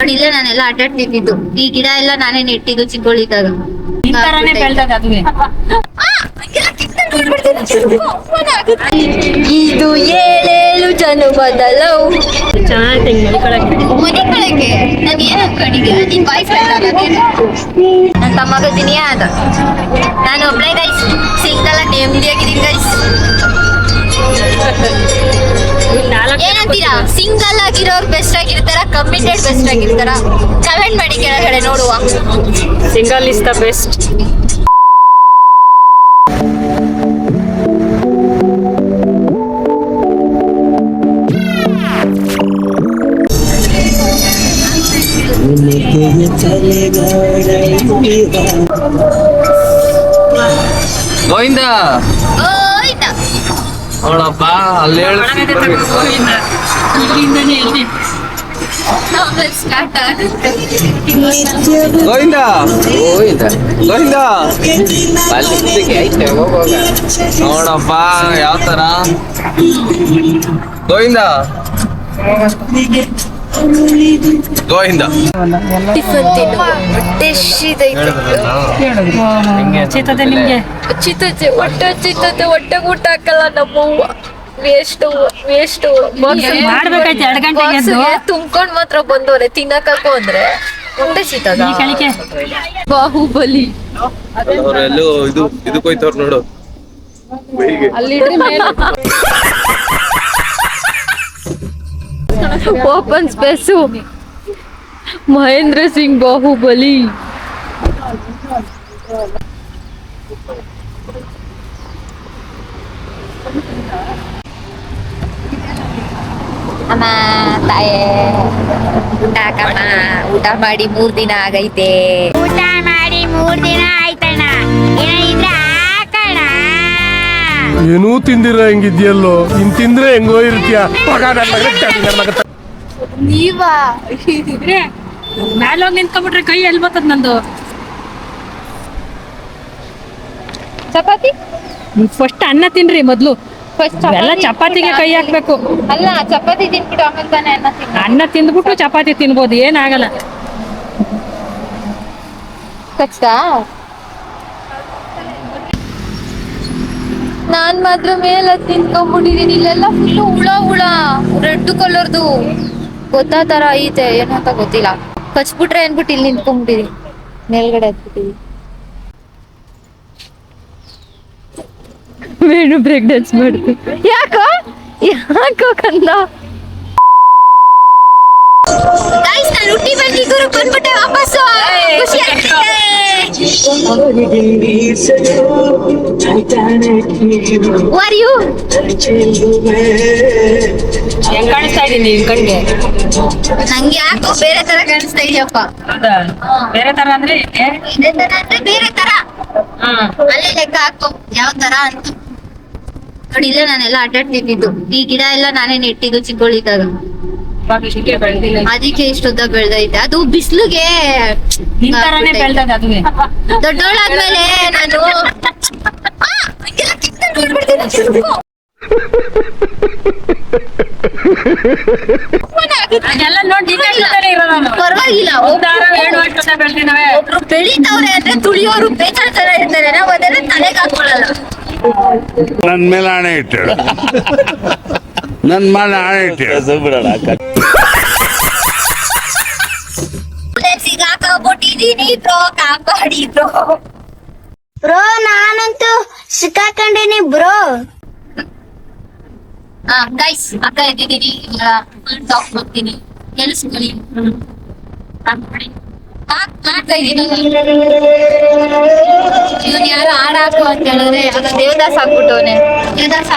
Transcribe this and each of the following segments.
ನೋಡಿ ಇಲ್ಲೇ ನಾನೆಲ್ಲ ಆಟಾಡ್ತಿದ್ದು. ಈ ಗಿಡ ಎಲ್ಲ ನಾನೇ ನೆಟ್ಟಿದ್ದು ಚಿಕ್ಕವಳಿದ್ದಾಗ. ಇದು 7 ಜನ್ಮದ ಲವ್. ಮನೆ ಕಳಕ್ಕೆ ನಾನು ಏನ್ ಅನ್ಕೊಂಡಿದ್ಯಾ? ನಿನ್ ಬಾಯ್ ಫ್ರೆಂಡ್ ಆಗೋದೇನು? ನನ್ನ ತಮ್ಮ ಗತಿನಿಯಾ ಅದ. ನಾನು ಒಬ್ಳೆ ಗೈಸ್, ಸಿಂಗಲ್ ನೆಮ್ಮದಿಯಾಗಿದ್ದೀನಿ ಗೈಸ್. ಏನಂತೀರಾ? ಸಿಂಗಲ್ ಆಗಿರೋರು ಬೆಸ್ಟ್ ಆಗಿರ್ತಾರ, ಕಮಿಟೆಡ್ ಬೆಸ್ಟ್ ಆಗಿರ್ತಾರ? ಕಮೆಂಟ್ ಮಾಡಿ ಕೆಳಗಡೆ ನೋಡುವ. Single is the best. Govinda ಅವಳಪ್ಪ ಅಲ್ಲಿ ಹೇಳು. ಗೋವಿಂದ ಗೋವಿಂದ ಗೋವಿಂದ ಐತೆ ಹೋಗೋಗ ನೋಡಪ್ಪ ಯಾವ ತರ ಗೋವಿಂದ ಗೋವಿಂದ ಚಿತ್ತದೆ ನಿಮ್ಗೆ ಚಿತ್ತತೆ ಹೊಟ್ಟೆ ಊಟ ಹಾಕಲ್ಲ ನಮ್ಮವ್ವ. ವೇಸ್ಟ್ ಮಾಡ್ಬೇಕಾಯ್ತು 2 ಗಂಟೆಗೆ ಎದ್ದು ತುಂಬ್ಕೊಂಡ್ ಮಾತ್ರ ಬಂದವ್ರೆ ತಿನ್ನಕಕ್ಕೂ ಅಂದ್ರೆ ಹೊಟ್ಟೆ ಸಿಗ್ತದ. ಬಾಹುಬಲಿ ಎಲ್ಲೋ ಇದಕ್ಕೆ ಹೋಯ್ತವ್ರು ನೋಡು. Open space Mahendra Singh Baahubali. ಅಮ್ಮ ತಾಯೇ ಊಟ ಮಾಡಿ 3 ದಿನ ಆಗೈತೆ. ಊಟ ಮಾಡಿ 3 ದಿನ ಆಯ್ತಣ್ಣ. ಏನಿದ್ರೆ ಹಾಕಣ. ಏನೂ ತಿಂದಿರ ಹೆಂಗಿದ್ಯಲ್ಲೋ, ಇನ್ ತಿಂದ್ರೆ ಹೆಂಗೋ ಇರ್ತೀಯ. ನೀವಾ ಮ್ಯಾಲ ಹೋಗಿ ನಿಂತ್ಕೊಂಡ್ಬಿಟ್ರೆ ಕೈ ಎಲ್ಲಿ ಬರ್ತದ ನಂದು. ಚಪಾತಿ ಫಸ್ಟ್ ಅನ್ನ ತಿನ್ರಿ ಮೊದ್ಲು. ಫಸ್ಟ್ ಎಲ್ಲ ಚಪಾತಿಗೆ ಕೈ ಹಾಕ್ಬೇಕು. ಅಲ್ಲ ಚಪಾತಿ ತಿನ್ಬಿಟ್ಟು ಆಮೇಲೆ ತಾನೇ ಅನ್ನ ತಿನ್ನ. ಅನ್ನ ತಿಂದ್ಬಿಟ್ಟು ಚಪಾತಿ ತಿನ್ಬೋದು, ಏನಾಗಲ್ಲ. ಕಷ್ಟ. ನಾನ್ ಮಾತ್ರ ಮೇಲೆ ತಿನ್ಕೊಂಡ್ಬಿಟ್ಟಿದೀನಿ. ಇಲ್ಲೆಲ್ಲ ಫುಲ್ಲು ಹುಳ ರೆಡ್ ಕಲರ್ದು ಗೊತ್ತಾ ತರ ಐತೆ, ಏನು ಅಂತ ಗೊತ್ತಿಲ್ಲ. ಕಚ್ಬಿಟ್ರೆ ಅನ್ಬಿಟ್ಟು ಇಲ್ಲಿ ನಿಂತ್ಕೊಂಡ್ಬಿಟ್ಟಿದೀನಿ, ಮೇಲ್ಗಡೆ ಹತ್ಬಿಟ್ಟಿದೀನಿ. ವೇಣು ಬ್ರೇಕ್ ಡ್ಯಾನ್ಸ್ ಮಾಡ್ತು. ಯಾಕೋ ಕಂದ. ಗೈಸ್ ನಾನು ಹುಟ್ಟಿ ಬಂದಿದ್ದು ಬಂದ್ಬಿಟ್ಟೆ ವಾಪಸ್ಸು. ಖುಷಿ ಆಗ್ತಿದೆ. Who are you? ಹೆಂಗ್ ಕಾಣಿಸ್ತಾ ಇದೀನಿ ನಿನ್ ಕಣ್ಗೆ? ನಂಗೆ ಯಾಕೋ ಬೇರೆ ತರ ಕಾಣಿಸ್ತಾ ಇದೆಯಪ್ಪ. ಬೇರೆ ತರ ಅಂದ್ರೆ ಇದೇ ತರ ಅಂದ್ರೆ ಬೇರೆ ತರ. ಅಲ್ಲೇ ಲೆಕ್ಕ ಹಾಕೋ ಯಾವ ತರ ಅಂತ. ನೋಡಿ ಇಲ್ಲೇ ನಾನೆಲ್ಲ ಆಟಾಡ್ತಿದ್ದು. ಈ ಗಿಡ ಎಲ್ಲ ನಾನೇ ನೆಟ್ಟಿದ್ದು ಚಿಕ್ಕವಳಿದ್ದಾಗ. ಅದಕ್ಕೆ ಇಷ್ಟುದ್ದ ಬೆಳ್ದೈತೆ. ಅದು ಬಿಸಿಲಿಗೆ ಅದುವೆ. ದೊಡ್ಡವಳಾದ್ಮೇಲೆ ನಾನು ಪರವಾಗಿಲ್ಲ. ಒಬ್ರು ಬೆಳಿತವ್ರೆ ಅಂದ್ರೆ ತುಳಿಯೋರು ಬೇಜಾರ್ ತರ ಇರ್ತಾರೆ. ನಾವು ಅದನ್ನ ತಲೆಗೆ ಹಾಕೊಳ್ಳಲ್ಲ. ನನ್ ಮೇಲೆ ಆಣೆ ಇಟ್ಟು ನನ್ ಮೇಲೆ ಆಣೆ ಇಟ್ಟು ಸಿಗಾಕೊಟ್ಟಿದೀನಿ ಬ್ರೋ, ಕಾಪಾಡಿ ಬ್ರೋ. ಬ್ರೋ ನಾನಂತೂ ಸಿಕ್ಕಾಕೊಂಡಿನಿ ಬ್ರೋ. ಗೈಸ್ ಅಕ್ಕ ಎದ್ದಿದ್ದೀನಿ, ಟಾಪ್ ಹೋಗ್ತೀನಿ. ಕೆಲ್ಸಗಳು ಇವನ್ ಯಾರು ಹಾಡಾಕು ಅಂತ ಹೇಳಿದ್ರೆ ಅದ ದೇವದಾಸ್ ಹಾಕ್ಬಿಟ್ಟವನೆ. ದೇವದಾಸ್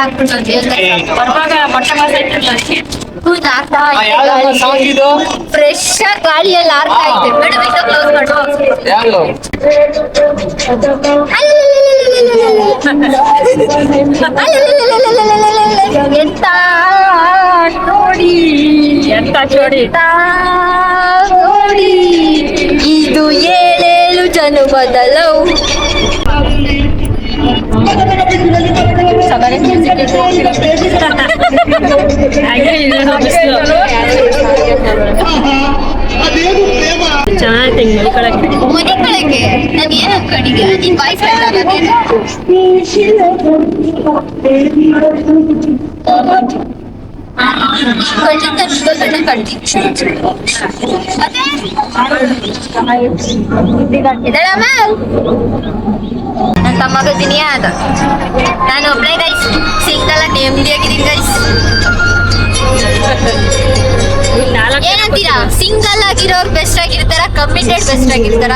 ಫ್ರೆಶ್ ಗಾಳಿಯಲ್ಲಿ ಆರ್ತಾ ಐತೆ. ಮೇಡಮ್ ಇಂದ ಕ್ಲೋಸ್ ಎಂತ ನೋಡಿ ನೋಡಿ ಇದು 7 ಜನ್ಮದ ಲವ್. ಅದೇನು ಹಿಂಗ್ ಮಲ್ಕೊಳಕ್ಕೆ. ಮನೆ ಕಡೆಗೆ ನಾನು ಏನ್ ಅನ್ಕೊಂಡಿದ್ದೆ ನಿನ್ ಬಾಯ್ ಫ್ರೆಂಡ್ ಆಗೋದೇನು ಇದಳಮ್ಮ ನನ್ನ ತಮ್ಮ ಗದಿನಿಯ ಅದ ನಾನು ಒಬ್ಳೆ ಗೈಸ್ ಸಿಂಗಲ್ ನೆಮ್ಮದಿಯಾಗಿದ್ದೀನಿ ಗೈಸ್ ಏನಂತೀರಾ ಸಿಂಗಲ್ ಆಗಿರೋರು ಬೆಸ್ಟ್ ಆಗಿರ್ತಾರ ಕಮಿಟೆಡ್ ಬೆಸ್ಟ್ ಆಗಿರ್ತಾರ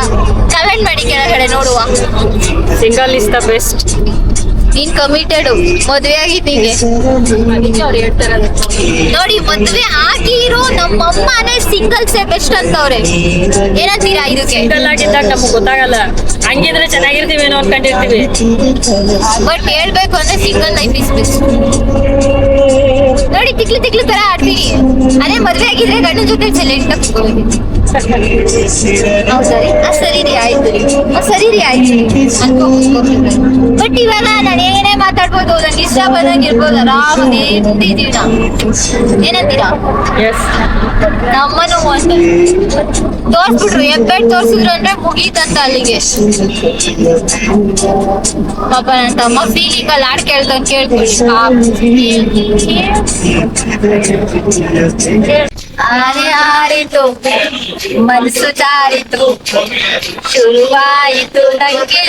ಕಮೆಂಟ್ ಮಾಡಿ ಕೆಳಗಡೆ ನೋಡುವ ಸಿಂಗಲ್ ಇಸ್ ದ ಬೆಸ್ಟ್. ನೀನ್ ಕಮಿಟೆಡ್ ಮದ್ವೆ ಆಗಿದ್ದೀಗೆ ಅವ್ರು ಹೇಳ್ತಾರೆ ನೋಡಿ ಮದ್ವೆ ಆಗಿರೋ ನಮ್ಮಮ್ಮನೇ ಸಿಂಗಲ್ಸೇ ಬೆಸ್ಟ್ ಅಂತವ್ರೆ ಏನಂತೀರಾ ಇದಕ್ಕೆ ಸಿಂಗಲ್ ಆಗಿದ್ದಾಗ ನಮ್ಗೆ ಗೊತ್ತಾಗಲ್ಲ, ಹಂಗಿದ್ರೆ ಚೆನ್ನಾಗಿರ್ತೀವೇನೋ ಅನ್ಕೊಂಡಿರ್ತೀವಿ. ಬಟ್ ಹೇಳ್ಬೇಕು ಅಂದ್ರೆ ಸಿಂಗಲ್ ಲೈಫ್ ಇಸ್ ಬೆಸ್ಟ್. ನೋಡಿ ತಿಕ್ಲು ತರ ಆಡ್ತೀನಿ, ಅದೇ ಮದ್ವೆ ಆಗಿದ್ರೆ ಗಂಡನ ಜೊತೆ ಸೈಲೆಂಟ್ ಸರಿ ರೀ ಆಯ್ತು ಸರಿ ರೀ ಆಯ್ತು ಬಟ್ ಇವಾಗ ನಾನು ಏನೇ ಮಾತಾಡ್ಬೋದು ನಂಗೆ ಇಷ್ಟ ಬಂದಂಗೆ ಇರ್ಬೋದು ಆರಾಮಾಗಿ ಇರ್ತಿದೀವಿ ನಾವು ಏನಂತೀರಾ ಎಸ್, ನಮ್ಮನ್ನು ಒಂದು ತೋರ್ಸ್ಬಿಟ್ರು ಹೆಬ್ಬೆಟ್ ತೋರ್ಸಿದ್ರು ಅಂದ್ರೆ ಮುಗೀತಂತ ಅಲ್ಲಿಗೆ. ಪಾಪ ನನ್ನ ತಮ್ಮ ಫೀಲಿಂಗ್ ಅಲ್ಲಿ ಹಾಡ್ ಕೇಳ್ತಾನೆ ಕೇಳ್ಕೊಳ್ಳಿ. ಆನೆ ಆಡಿತು ಮನಸ್ಸು ಜಾರಿತು ಶುರುವಾಯಿತು ನಂಗೆ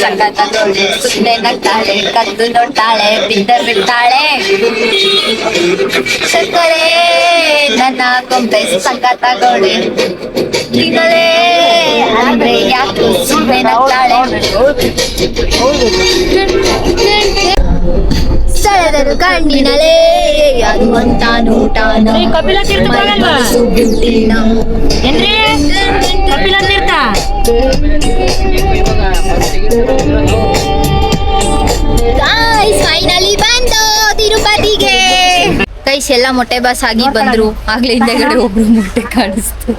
ಸಖತ್ತಾಗೋಳೆ ಸುಮ್ಮನೆ ನಗ್ತಾಳೆ ಕದ್ದು ನೋಡ್ತಾಳೆ ಬಿದ್ದ ಬಿಡ್ತಾಳೆ ಸಕ್ಕರೆ ನನ್ನ ಕೊಂಬೆ ಸಖತ್ತಾಗೋಳೆ ತಿನ್ನಲೇ ಅಂದ್ರೆ ಯಾಕೆ ಸುಮ್ಮನೆ ನಗ್ತಾಳೆ ಸೆಳೆದರು ಕಣ್ಣಿನಲೇ ಅದು ಅಂತ ನೋಟಾನ ಕಪಿಲ ತೀರ್ಥ ಹೋಗಲ್ವಾ? ಏನ್ರಿ ಕಪಿಲ ತೀರ್ಥ ಫೈನಲಿ ಬಂದು ತಿರುಪತಿಗೆ ಕೈಸ್ ಎಲ್ಲ ಮೊಟ್ಟೆ ಬಸ್ ಆಗಿ ಬಂದ್ರು. ಆಗ್ಲೇ ಹಿಂದೆಗಡೆ ಒಬ್ರು ಮೊಟ್ಟೆ ಕಾಣಿಸ್ತು,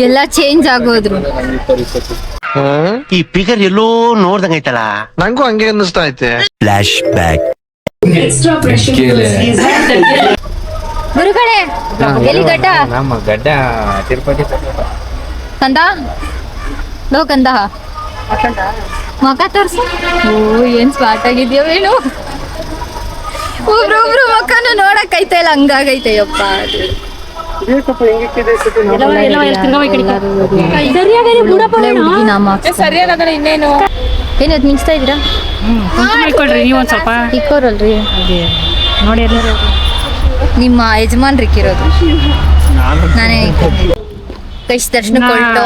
ಎಲ್ಲ ಚೇಂಜ್ ಆಗೋದ್ರು. ಈ ಪಿಗರ್ ಎಲ್ಲೋ ನೋಡ್ದಂಗೈತಲ್ಲ, ನಂಗೂ ಹಂಗೆ ಅನ್ನಿಸ್ತಾ ಐತೆ. Flash back. ಗುರುಗಳೇ ಎಲ್ಲಿ ಗಡ್ಡ ನಮ್ಮ ಗಡ್ಡ ತಿರುಪತಿ ಕಂದ ಲೋ ಕಂದ ಮಗ ತೋರ್ಸು. ಓ ಏನ್ ಸ್ಮಾರ್ಟ್ ಆಗಿದ್ಯೋ ಏನು, ಒಬ್ರೊಬ್ರು ಮಕ್ಕನು ನೋಡಕ್ ಐತೆ ಇಲ್ಲ ಹಂಗಾಗೈತೆ ಯಪ್ಪ. ಇನ್ನೇನು ಏನದ್ ನಿಲ್ಸ್ತಾ ಇದ್ದೀರಾ ಮಾಡ್ಕೊಳ್ರಿ ನೀವು ಒಂದ್ ಸ್ವಲ್ಪ ಇಕ್ಕೋರಲ್ರಿ ನೋಡಿ ಎಲ್ಲರೂ ನಿಮ್ಮ ಯಜಮಾನ್ರಿಕ್ಕಿರೋದು ನಾನೇ ಕೈಸ್ ದರ್ಶನಕ್ಕೆ ಹೊರಟು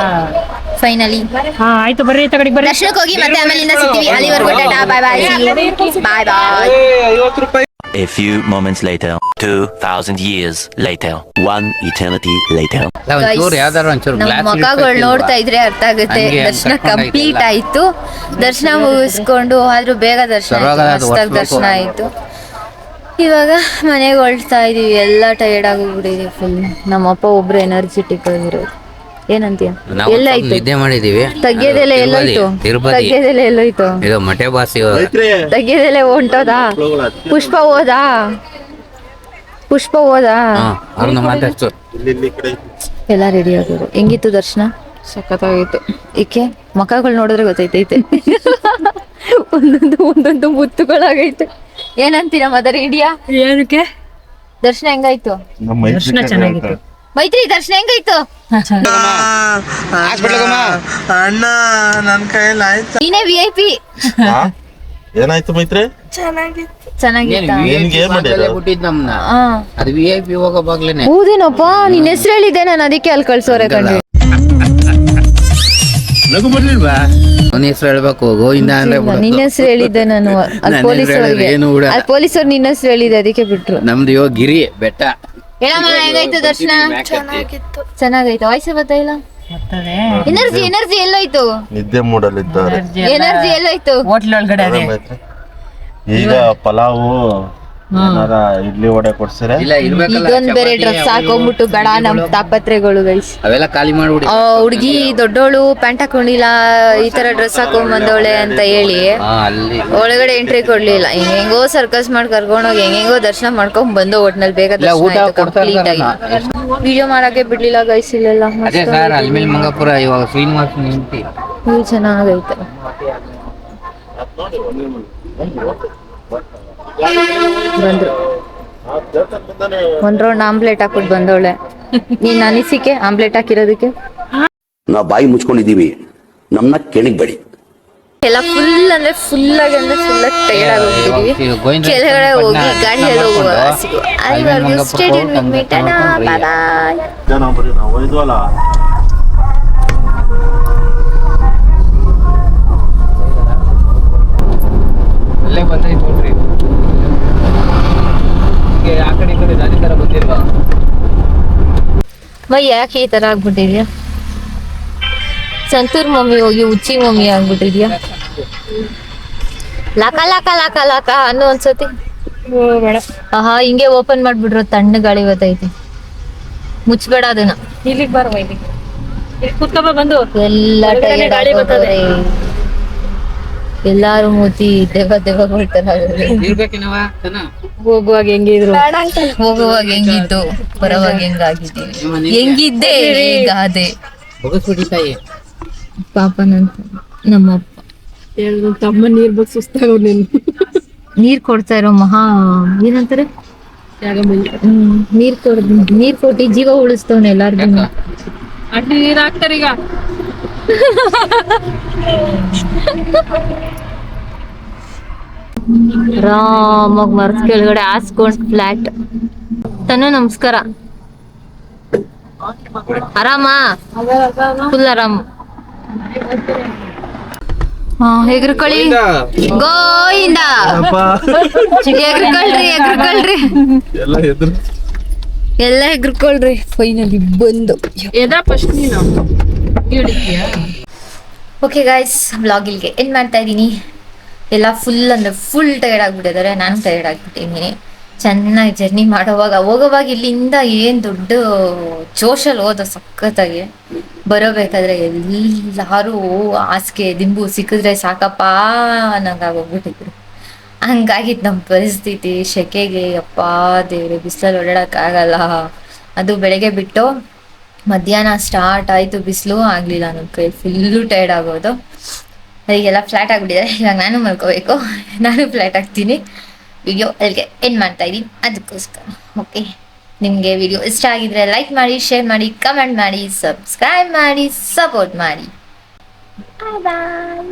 ಫೈನಲಿ. ಹಾ ಆಯ್ತು ಬರ್ರಿ ಈ ಕಡೆಗೆ ಬರ್ರಿ. ದರ್ಶನಕ್ಕೆ ಹೋಗಿ ಮತ್ತೆ ಆಮೇಲಿಂದ ಸಿಗ್ತೀವಿ. ಅಲ್ಲಿವರೆಗೂ ಟಾಟಾ ಬಾಯ್ ಬಾಯ್ ಬಾಯ್ ಬಾಯ್. 'A few moments later, 2,000 years later, 1 eternity later. ನಮ್ಮ ಮಕ್ಕಗಳು ನೋಡ್ತಾ ಇದ್ರೆ ಅರ್ಥ ಆಗುತ್ತೆ. ದರ್ಶನ ಕಂಪ್ಲೀಟ್ ಆಯ್ತು, ದರ್ಶನ ಮುಗಿಸ್ಕೊಂಡು ಆದ್ರೂ ಬೇಗ ದರ್ಶನ ಆಯ್ತು. ಇವಾಗ ಮನೆಗೆ ಹೊರಡ್ತಾ ಇದೀವಿ, ಎಲ್ಲ ಟೈರ್ಡ್ ಆಗೋಗ್ಬಿಟ್ಟಿದೀವಿ ಫುಲ್. ನಮ್ಮಪ್ಪ ಒಬ್ರು ಎನರ್ಜೆಟಿಕ್ ಆಗಿರೋದು. ಏನಂತೀಯ ಎಲ್ಲಾಯ್ತು ನಿದ್ದೆ ಮಾಡಿದೀವಿ. ತೆಗ್ಯೋದೆಲ್ಲ ಎಲ್ಲೋಯ್ತು, ತೆಗ್ಯೋದೆಲ್ಲ ಎಲ್ಲೋಯ್ತು, ಇದು ಮೊಟ್ಟೆ ಬಾಸಿ ತೆಗ್ಯೋದೆಲ್ಲ ಹೊಂಟೋದಾ? ಪುಷ್ಪ ಹೋದಾ? ಅವ್ರನ್ನ ಮಾತಾಡ್ಸು. ಎಲ್ಲ ರೆಡಿ ಆಗೋರು. ಹೆಂಗಿತ್ತು ದರ್ಶನ? ಸಖತ್ತಾಗಿತ್ತು. ಈಕೆ ಮಕ್ಕಳು ನೋಡಿದ್ರೆ ಗೊತ್ತೈತೈತೆ ಒಂದೊಂದು ಮುತ್ತುಗಳಾಗೈತೆ. ಏನಂತೀರಾ ಮದರ್ ಇಂಡಿಯಾ? ಏನಕ್ಕೆ ದರ್ಶನ ಹೆಂಗಾಯ್ತು? ದರ್ಶನ ಚೆನ್ನಾಗಿತ್ತು. ಮೈತ್ರಿ ದರ್ಶನ ಹೆಂಗಾಯ್ತು? ಅಣ್ಣ ನನ್ ಕೈಯಲ್ಲಿ ಆಯ್ತು. ನೀನೇ VIP. ಏನಾಯ್ತು ಮೈತ್ರಿ? ಚೆನ್ನಾಗಿತ್ತ? ಬಿಟ್ಟಿದ್ ನಮ್ನ ಅದು VIP ಹೋಗೋ ಬಾಗ್ಲೇನೆ. ಹೌದೇನಪ್ಪ, ನಿನ್ ಹೆಸರು ಹೇಳಿದ್ದೆ ನಾನು, ಅದಕ್ಕೆ ಅಲ್ಲಿ ಕಳ್ಸೋರೆ ಕಣ್ರಿ. ನಗು ಬರ್ಲಿಲ್ವಾ? ಅವನ ಹೆಸರು ಹೇಳ್ಬೇಕು, ಗೋವಿಂದ ಅಂದ್ರೆ ನಿನ್ನ ಹೆಸರು ಹೇಳಿದ್ದೆ ನಾನು. ಅಲ್ಲಿ ಪೊಲೀಸರಿಗೆ ಏನು ಬಿಡಲ್ಲ. ಅಲ್ಲಿ ಪೊಲೀಸರು ನಿನ್ನ ಹೆಸರು ಹೇಳಿದ್ದೆ, ಅದಕ್ಕೆ ಬಿಟ್ರು. ನಮ್ದು ಇವಾಗ ಗಿರಿ ಬೆಟ್ಟ. ಹೇಳಮ್ಮ ಹೆಂಗಾಯ್ತು ದರ್ಶನ? ಚೆನ್ನಾಗೈತು. ವಾಯ್ಸೆ ಬರ್ತಾ ಇಲ್ಲ. ಎನರ್ಜಿ ಎಲ್ಲೋಯ್ತು? ನಿದ್ದೆ ಮೂಡಲಿದ್ದಾರೆ. ಎನರ್ಜಿ ಎಲ್ಲೋಯ್ತು? ಹೋಟ್ಲ್ ಒಳಗಡೆ ಅದೇ ಈಗ ಪಲಾವು ಏನಾರ ಇಡ್ಲಿ ವಡೆ ಕೊಡ್ಸಿರ ಇಲ್ಲ ಇರ್ಬೇಕಲ್ಲ ಇದೊಂದ್ ಬೇರೆ ಚಪಾತಿ, ಡ್ರೆಸ್ ಅವು ಹಾಕೊಂಡ್ಬಿಟ್ಟು ಬೇಡ ನಮ್ ಇವುಗಳು. ತಾಪತ್ರೆಗಳು ಗೈಸ್. ಅವೆಲ್ಲ ಖಾಲಿ ಮಾಡ್ಬಿಡಿ. ಹುಡ್ಗಿ ದೊಡ್ಡೋಳು ಪ್ಯಾಂಟ್ ಹಾಕೊಂಡಿಲ್ಲ, ಈ ತರ ಡ್ರೆಸ್ ಹಾಕೊಂಡ್ ಬಂದವಳೆ ಅಂತ ಹೇಳಿ ಅಲ್ಲಿ ಒಳಗಡೆ ಎಂಟ್ರಿ ಕೊಡ್ಲಿಲ್ಲ. ಹೆಂಗೋ ಸರ್ಕಸ್ ಮಾಡಿ ಕರ್ಕೊಂಡೋಗಿ ಹೆಂಗೋ ದರ್ಶನ ಮಾಡ್ಕೊಂಡ್ ಬಂದು ಒಟ್ನಲ್ಲಿ ಬೇಗ ಇಲ್ಲ, ಊಟ ದರ್ಶನ ಆಯ್ತು ಕೊಡ್ತಾ ಕಂಪ್ಲೀಟ್ ಆಗಿ. ಇರ್ತಾರಲ್ಲ. ವಿಡಿಯೋ ಮಾಡಕ್ಕೆ ಬಿಡ್ಲಿಲ್ಲ ಗೈಸ್ ಇಲ್ಲೆಲ್ಲ. ಅದೇ ಸರ್ ಅಲ್ಮೇಲ್ ಮಂಗಾಪುರ ಇವಾಗ ಶ್ರೀನಿವಾಸ ನಿಂತಿ ವ್ಯೂ ಚೆನ್ನಾಗೈತೆ. ಬಂದ್ರು ಒಂದ್ ರೌಂಡ್ ಆಮ್ಲೆಟ್ ಹಾಕ್ಬಿಟ್ಟು ಬಂದವಳೆ. ನೀನ್ ಅನಿಸಿಕೆ ಆಮ್ಲೆಟ್ ಹಾಕಿರೋದಕ್ಕೆ? ನಾವು ಬಾಯಿ ಮುಚ್ಕೊಂಡಿದೀವಿ, ನಮ್ಮನ್ನ ಕೆಣಕ್ಬೇಡಿ. ಎಲ್ಲ ಫುಲ್ ಅಂದ್ರೆ ಫುಲ್ ಆಗಿ ಟೈರ್ಡ್ ಆಗೋಗ್ಬಿಟ್ಟಿದೀವಿ. ಕೆಳಗಡೆ ಹೋಗಿ ಗಾಡಿಯಲ್ಲಿ ಹೋಗುವ ಅಲ್ಲಿವರೆಗೂ ಸ್ಟೇಡಿಯಂ ಮೀಟಣ. ಬಾಯ್. ನಾವು ಒಯ್ದ್ವಲ್ಲ ಅಲ್ಲೇ ಬಂದೈತೆ ನೋಡ್ರಿ. ಆ ಕಡೆ ಈ ಕಡೆ ದಾರಿ ತರ ಬಂದಿಲ್ವಾ? ಮೈ ಯಾಕೆ ಈ ತರ ಆಗ್ಬಿಟ್ಟಿದ್ಯಾ? ಸಂತೂರ್ ಮಮ್ಮಿ ಹೋಗಿ ಉಚ್ಚಿ ಮಮ್ಮಿ ಆಗ್ಬಿಟ್ಟಿದ್ಯಾ? ಲಾಕ ಲಾಕ ಲಾಕ ಲಾಕ ಅನ್ನೋ ಒಂದ್ಸತಿ. ಬೇಡ ಆಹಾ ಹಿಂಗೆ ಓಪನ್ ಮಾಡ್ಬಿಡ್ರು, ತಣ್ಣ ಗಾಳಿ ಬರ್ತೈತಿ. ಮುಚ್ಬೇಡ ಅದನ್ನ. ಇಲ್ಲಿಗೆ ಬರುವ ಇಲ್ಲಿ ಕುತ್ಕೊಬ ಬಂದು ಎಲ್ಲ ಒಳಗಡೆ ಗಾಳಿ ಬರ್ತದೆ. ಎಲ್ಲಾರು ಮೂತಿ ದೆವ್ವ ಕೊಡ್ತಾರೆ. ಇರ್ಬೇಕೇನವ ಚೆನ್ನ ಹೋಗುವಾಗ ಹೆಂಗಿದ್ರು ಹೋಗುವಾಗ ಹೆಂಗಿದ್ದು ಬರುವಾಗ ಹೆಂಗಾಗಿದ್ದೀವಿ, ಹೆಂಗಿದ್ದೆ ಹೀಗಾದೆ. ಬಗಸ್ಬಿಡಿ ತಾಯಿ. ಪಾಪನಂತ ನಮ್ಮಪ್ಪ ಹೇಳಿದ್ರು ತಮ್ಮ ನೀರ್ ಬಗ್ಗೆ ಸುಸ್ತಾಗ ನೀನು ನೀರ್ ಕೊಡ್ತಾ ಇರೋ ಮಹಾ ಏನಂತಾರೆ, ನೀರ್ ಕೊಟ್ಟು ಜೀವ ಉಳಿಸ್ತವನೆ ಎಲ್ಲಾರ್ಗು. ಅಡ್ಡಿ ನೀರ್ ಹಾಕ್ತಾರ ಈಗ. ಆರಾಮಾಗಿ ಮರದ ಕೆಳಗಡೆ ಹಾಸ್ಕೊಂಡ್ ಫ್ಲಾಟ್. ತನು ನಮಸ್ಕಾರ. ಆರಾಮ? ಫುಲ್ ಆರಾಮ್. ಎಗ್ರಕೊಳ್ಳಿ ಗೋಯಿಂದ. ಎಗ್ರಕೊಳ್ರಿ ಎಲ್ಲ ಎಗ್ರಕೊಳ್ರಿ. ಫೈನಲಿ ಬಂದು ಎದಾ ಫಸ್ಟ್ ನೀನು ಓಕೆ ಗಾಯ್ಸ್, ವ್ಲಾಗ್ ಇಲ್ಲಿಗೆ ಎಂಡ್ ಮಾಡ್ತಾ ಇದ್ದೀನಿ. ಎಲ್ಲ ಫುಲ್ ಅಂದ್ರೆ ಫುಲ್ ಟೈರ್ಡ್ ಆಗ್ಬಿಟ್ಟಿದ್ದಾರೆ, ನಾನು ಟೈರ್ಡ್ ಆಗ್ಬಿಟ್ಟಿದ್ದೀನಿ. ಚೆನ್ನಾಗಿ ಜರ್ನಿ ಹೋಗೋವಾಗ ಇಲ್ಲಿಂದ ಏನು ದೊಡ್ಡ ಜೋಶಲ್ಲಿ ಹೋದ ಸಖತ್ತಾಗಿ. ಬರೋಬೇಕಾದ್ರೆ ಎಲ್ಲಾರು ಹಾಸಿಗೆ ದಿಂಬು ಸಿಕ್ಕಿದ್ರೆ ಸಾಕಪ್ಪ ಅನ್ನಂಗಾಗೋಗ್ಬಿಟ್ಟಿದ್ರು. ಹಂಗಾಗಿತ್ತು ನಮ್ಮ ಪರಿಸ್ಥಿತಿ. ಸೆಕೆಗೆ ಅಪ್ಪ ದೇವ್ರೆ, ಬಿಸಿಲಲ್ಲಿ ಓಡಾಡೋಕ್ಕಾಗಲ್ಲ. ಅದು ಬೆಳಗ್ಗೆ ಬಿಟ್ಟು ಮಧ್ಯಾಹ್ನ ಸ್ಟಾರ್ಟ್ ಆಯಿತು ಬಿಸಿಲು, ಆಗಲಿಲ್ಲ ನನ್ನ ಕೈ, ಫುಲ್ಲು ಟೈರ್ಡ್ ಆಗೋದು. ಅದಕ್ಕೆಲ್ಲ ಫ್ಲಾಟ್ ಆಗಿಬಿಟ್ಟಿದೆ. ಇವಾಗ ನಾನು ಮಲ್ಕೋಬೇಕು, ನಾನು ಫ್ಲಾಟ್ ಆಗ್ತೀನಿ. ವಿಡಿಯೋ ಅಲ್ಲಿಗೆ ಎಂಡ್ ಮಾಡ್ತಾ ಇದ್ದೀನಿ ಅದಕ್ಕೋಸ್ಕರ. ಓಕೆ, ನಿಮಗೆ ವಿಡಿಯೋ ಇಷ್ಟ ಆಗಿದ್ರೆ ಲೈಕ್ ಮಾಡಿ, ಶೇರ್ ಮಾಡಿ, ಕಮೆಂಟ್ ಮಾಡಿ, ಸಬ್ಸ್ಕ್ರೈಬ್ ಮಾಡಿ, ಸಪೋರ್ಟ್ ಮಾಡಿ. ಬಾಯ್ ಬಾಯ್.